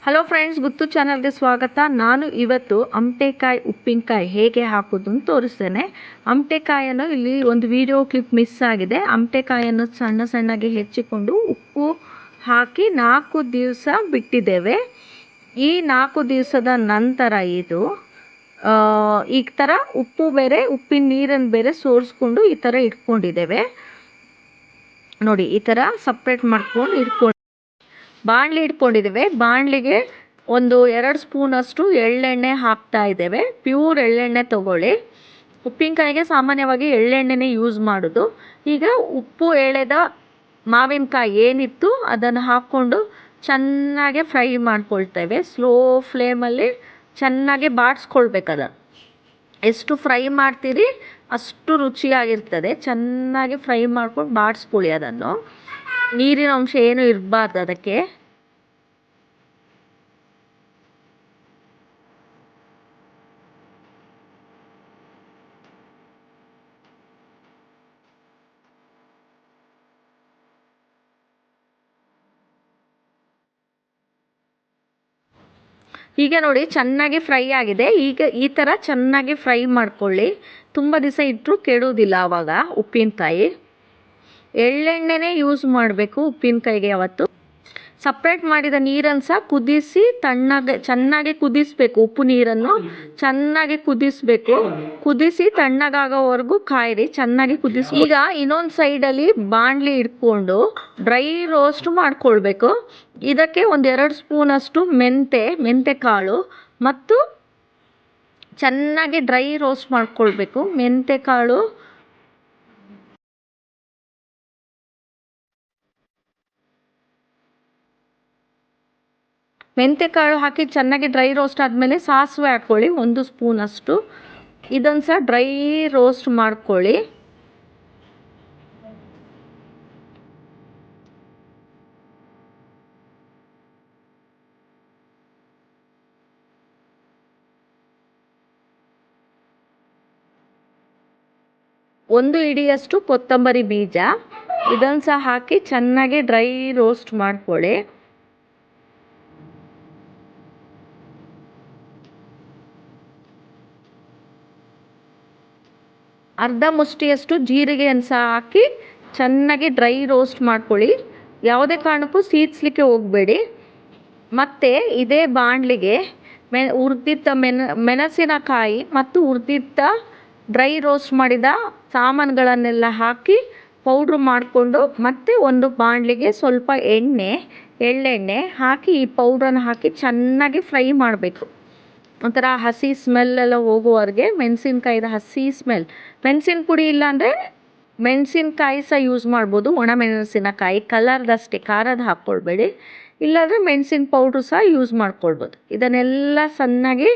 Hello friends, ಗುತ್ತು ಚಾನಲ್ಗೆ ಸ್ವಾಗತ. ನಾನು ಇವತ್ತು ಅಮಟೆಕಾಯಿ ಉಪ್ಪಿನಕಾಯಿ ಹೇಗೆ ಹಾಕೋದು ಅಂತ ತೋರಿಸ್ತೇನೆ. ಅಮಟೆಕಾಯನ್ನು ಇಲ್ಲಿ ಒಂದು ವಿಡಿಯೋ ಕ್ಲಿಪ್ ಮಿಸ್ ಆಗಿದೆ. ಅಮಟೆಕಾಯನ್ನು ಸಣ್ಣ ಸಣ್ಣಗೆ ಹೆಚ್ಚಿಕೊಂಡು ಉಪ್ಪು ಹಾಕಿ 4 ದಿವಸ ಬಿಟ್ಟಿದ್ದೇವೆ. ಈ 4 ದಿವಸದ ನಂತರ ಇದು ಈ ಥರ ಉಪ್ಪು ಬೇರೆ ಉಪ್ಪಿನ ನೀರನ್ನು ಬೇರೆ ಸೋರಿಸ್ಕೊಂಡು ಈ ಥರ ಇಟ್ಕೊಂಡಿದ್ದೇವೆ ನೋಡಿ. ಈ ಥರ ಸಪ್ರೇಟ್ ಮಾಡ್ಕೊಂಡು ಬಾಣಲಿ ಇಟ್ಕೊಂಡಿದ್ದೇವೆ. ಬಾಣಲಿಗೆ ಒಂದು 2 ಸ್ಪೂನಷ್ಟು ಎಳ್ಳೆಣ್ಣೆ ಹಾಕ್ತಾ ಇದ್ದೇವೆ. ಪ್ಯೂರ್ ಎಳ್ಳೆಣ್ಣೆ ತಗೊಳ್ಳಿ. ಉಪ್ಪಿನಕಾಯಿಗೆ ಸಾಮಾನ್ಯವಾಗಿ ಎಳ್ಳೆಣ್ಣೆನೇ ಯೂಸ್ ಮಾಡೋದು. ಈಗ ಉಪ್ಪು ಎಳೆದ ಮಾವಿನಕಾಯಿ ಏನಿತ್ತು ಅದನ್ನು ಹಾಕ್ಕೊಂಡು ಚೆನ್ನಾಗಿ ಫ್ರೈ ಮಾಡ್ಕೊಳ್ತೇವೆ. ಸ್ಲೋ ಫ್ಲೇಮಲ್ಲಿ ಚೆನ್ನಾಗಿ ಬಾಡಿಸ್ಕೊಳ್ಬೇಕು. ಅದನ್ನು ಎಷ್ಟು ಫ್ರೈ ಮಾಡ್ತೀರಿ ಅಷ್ಟು ರುಚಿಯಾಗಿರ್ತದೆ. ಚೆನ್ನಾಗಿ ಫ್ರೈ ಮಾಡ್ಕೊಂಡು ಬಾಡಿಸ್ಕೊಳ್ಳಿ. ಅದನ್ನು ನೀರಿನ ಅಂಶ ಏನು ಇರಬಾರ್ದು ಅದಕ್ಕೆ. ಈಗ ನೋಡಿ ಚೆನ್ನಾಗಿ ಫ್ರೈ ಆಗಿದೆ. ಈಗ ಈ ಥರ ಚೆನ್ನಾಗಿ ಫ್ರೈ ಮಾಡ್ಕೊಳ್ಳಿ. ತುಂಬ ದಿವಸ ಇಟ್ಟರೂ ಕೆಡೋದಿಲ್ಲ ಆವಾಗ ಉಪ್ಪಿನಕಾಯಿ. ಎಳ್ಳೆಣ್ಣೆನೇ ಯೂಸ್ ಮಾಡಬೇಕು ಉಪ್ಪಿನಕಾಯಿಗೆ. ಯಾವತ್ತು ಸಪ್ರೇಟ್ ಮಾಡಿದ ನೀರನ್ನು ಸಹ ಕುದಿಸಿ ಚೆನ್ನಾಗಿ ಕುದಿಸ್ಬೇಕು. ಉಪ್ಪು ನೀರನ್ನು ಚೆನ್ನಾಗಿ ಕುದಿಸಿ ತಣ್ಣಗಾಗೋವರೆಗೂ ಕಾಯಿರಿ. ಚೆನ್ನಾಗಿ ಈಗ ಇನ್ನೊಂದು ಸೈಡಲ್ಲಿ ಬಾಣಲಿ ಇಟ್ಕೊಂಡು ಡ್ರೈ ರೋಸ್ಟ್ ಮಾಡ್ಕೊಳ್ಬೇಕು. ಇದಕ್ಕೆ ಒಂದು 2 ಸ್ಪೂನಷ್ಟು ಮೆಂತೆ ಕಾಳು ಮತ್ತು ಚೆನ್ನಾಗಿ ಡ್ರೈ ರೋಸ್ಟ್ ಮಾಡ್ಕೊಳ್ಬೇಕು. ಮೆಂತೆಕಾಳು ಹಾಕಿ ಚೆನ್ನಾಗಿ ಡ್ರೈ ರೋಸ್ಟ್ ಆದಮೇಲೆ ಸಾಸಿವೆ ಹಾಕ್ಕೊಳ್ಳಿ 1 ಸ್ಪೂನಷ್ಟು. ಇದನ್ನು ಸಹ ಡ್ರೈ ರೋಸ್ಟ್ ಮಾಡ್ಕೊಳ್ಳಿ. ಒಂದು ಹಿಡಿಯಷ್ಟು ಕೊತ್ತಂಬರಿ ಬೀಜ ಇದನ್ನು ಸಹ ಹಾಕಿ ಚೆನ್ನಾಗಿ ಡ್ರೈ ರೋಸ್ಟ್ ಮಾಡ್ಕೊಳ್ಳಿ. ಅರ್ಧ ಮುಷ್ಟಿಯಷ್ಟು ಜೀರಿಗೆಯನ್ನು ಸಹ ಹಾಕಿ ಚೆನ್ನಾಗಿ ಡ್ರೈ ರೋಸ್ಟ್ ಮಾಡ್ಕೊಳ್ಳಿ. ಯಾವುದೇ ಕಾರಣಕ್ಕೂ ಸೀದ್ಸ್ಲಿಕ್ಕೆ ಹೋಗಬೇಡಿ. ಮತ್ತು ಇದೇ ಬಾಣಲಿಗೆ ಹುರಿದಿದ್ದ ಮೆಣಸಿನಕಾಯಿ ಮತ್ತು ಹುರಿದಿದ್ದ ಡ್ರೈ ರೋಸ್ಟ್ ಮಾಡಿದ ಸಾಮಾನುಗಳನ್ನೆಲ್ಲ ಹಾಕಿ ಪೌಡ್ರ್ ಮಾಡಿಕೊಂಡು ಮತ್ತೆ ಒಂದು ಬಾಣಲಿಗೆ ಸ್ವಲ್ಪ ಎಳ್ಳೆಣ್ಣೆ ಹಾಕಿ ಈ ಪೌಡ್ರನ್ನು ಹಾಕಿ ಚೆನ್ನಾಗಿ ಫ್ರೈ ಮಾಡಬೇಕು. ಒಂಥರ ಹಸಿ ಸ್ಮೆಲ್ಲೆಲ್ಲ ಹೋಗುವವರೆಗೆ. ಮೆಣಸಿನ್ಕಾಯಿದ ಹಸಿ ಸ್ಮೆಲ್. ಮೆಣಸಿನ ಪುಡಿ ಇಲ್ಲಾಂದರೆ ಮೆಣಸಿನ್ಕಾಯಿ ಸಹ ಯೂಸ್ ಮಾಡ್ಬೋದು. ಒಣ ಮೆಣಸಿನಕಾಯಿ ಕಲರ್ದಷ್ಟೇ, ಖಾರದ ಹಾಕ್ಕೊಳ್ಬೇಡಿ. ಇಲ್ಲಾಂದರೆ ಮೆಣಸಿನ ಪೌಡ್ರು ಸಹ ಯೂಸ್ ಮಾಡ್ಕೊಳ್ಬೋದು. ಇದನ್ನೆಲ್ಲ ಸಣ್ಣಗೆ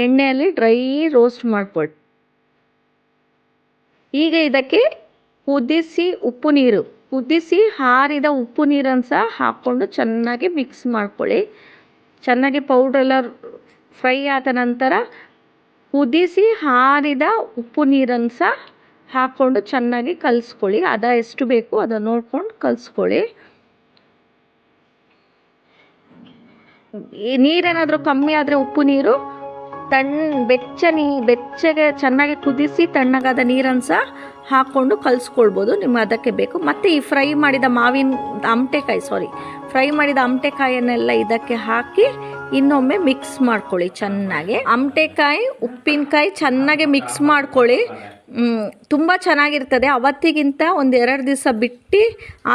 ಎಣ್ಣೆಯಲ್ಲಿ ಡ್ರೈ ರೋಸ್ಟ್ ಮಾಡ್ಕೊಳ್ಳಿ. ಈಗ ಇದಕ್ಕೆ ಕುದಿಸಿ ಆರಿದ ಉಪ್ಪು ನೀರನ್ನು ಸಹ ಹಾಕ್ಕೊಂಡು ಚೆನ್ನಾಗಿ ಮಿಕ್ಸ್ ಮಾಡ್ಕೊಳ್ಳಿ. ಚೆನ್ನಾಗಿ ಪೌಡ್ರೆಲ್ಲ ಫ್ರೈ ಆದ ನಂತರ ಕುದಿಸಿ ಆರಿದ ಉಪ್ಪು ನೀರನ್ನು ಸಹ ಹಾಕ್ಕೊಂಡು ಚೆನ್ನಾಗಿ ಕಲಿಸ್ಕೊಳ್ಳಿ. ಎಷ್ಟು ಬೇಕು ಅದನ್ನು ನೋಡ್ಕೊಂಡು ಕಲಿಸ್ಕೊಳ್ಳಿ. ಈ ನೀರೇನಾದರೂ ಕಮ್ಮಿ ಆದರೆ ಉಪ್ಪು ನೀರು ಬೆಚ್ಚಗೆ ಚೆನ್ನಾಗಿ ಕುದಿಸಿ ತಣ್ಣಗಾದ ನೀರನ್ನು ಸಹ ಹಾಕ್ಕೊಂಡು ಕಲಿಸ್ಕೊಳ್ಬೋದು. ನಿಮ್ಗೆ ಅದಕ್ಕೆ ಬೇಕು. ಮತ್ತು ಈ ಫ್ರೈ ಮಾಡಿದ ಅಮಟೆಕಾಯಿಯನ್ನೆಲ್ಲ ಇದಕ್ಕೆ ಹಾಕಿ ಇನ್ನೊಮ್ಮೆ ಮಿಕ್ಸ್ ಮಾಡ್ಕೊಳ್ಳಿ ಚೆನ್ನಾಗಿ. ಅಮಟೆಕಾಯಿ ಉಪ್ಪಿನಕಾಯಿ ಚೆನ್ನಾಗಿ ಮಿಕ್ಸ್ ಮಾಡ್ಕೊಳ್ಳಿ. ತುಂಬ ಚೆನ್ನಾಗಿರ್ತದೆ. ಅವತ್ತಿಗಿಂತ ಒಂದು 2 ದಿವಸ ಬಿಟ್ಟು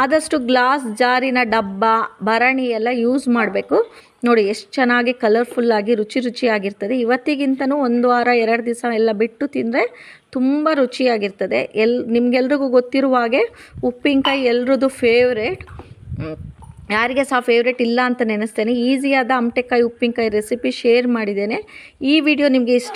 ಆದಷ್ಟು ಗ್ಲಾಸ್ ಜಾರಿನ ಡಬ್ಬ ಭರಣಿ ಎಲ್ಲ ಯೂಸ್ ಮಾಡಬೇಕು. ನೋಡಿ ಎಷ್ಟು ಚೆನ್ನಾಗಿ ಕಲರ್ಫುಲ್ಲಾಗಿ ರುಚಿಯಾಗಿರ್ತದೆ. ಇವತ್ತಿಗಿಂತನೂ 1 ವಾರ 2 ದಿವಸ ಎಲ್ಲ ಬಿಟ್ಟು ತಿಂದರೆ ತುಂಬ ರುಚಿಯಾಗಿರ್ತದೆ. ನಿಮಗೆಲ್ರಿಗೂ ಗೊತ್ತಿರುವ ಹಾಗೆ ಉಪ್ಪಿನಕಾಯಿ ಎಲ್ರದ್ದು ಫೇವ್ರೇಟ್. ಯಾರಿಗೆ ಸಹ ಫೇವ್ರೇಟ್ ಇಲ್ಲ ಅಂತ ನೆನೆಸ್ತೇನೆ. ಈಸಿಯಾದ ಅಮಟೆಕಾಯಿ ಉಪ್ಪಿನಕಾಯಿ ರೆಸಿಪಿ ಶೇರ್ ಮಾಡಿದ್ದೇನೆ. ಈ ವಿಡಿಯೋ ನಿಮಗೆ ಇಷ್ಟ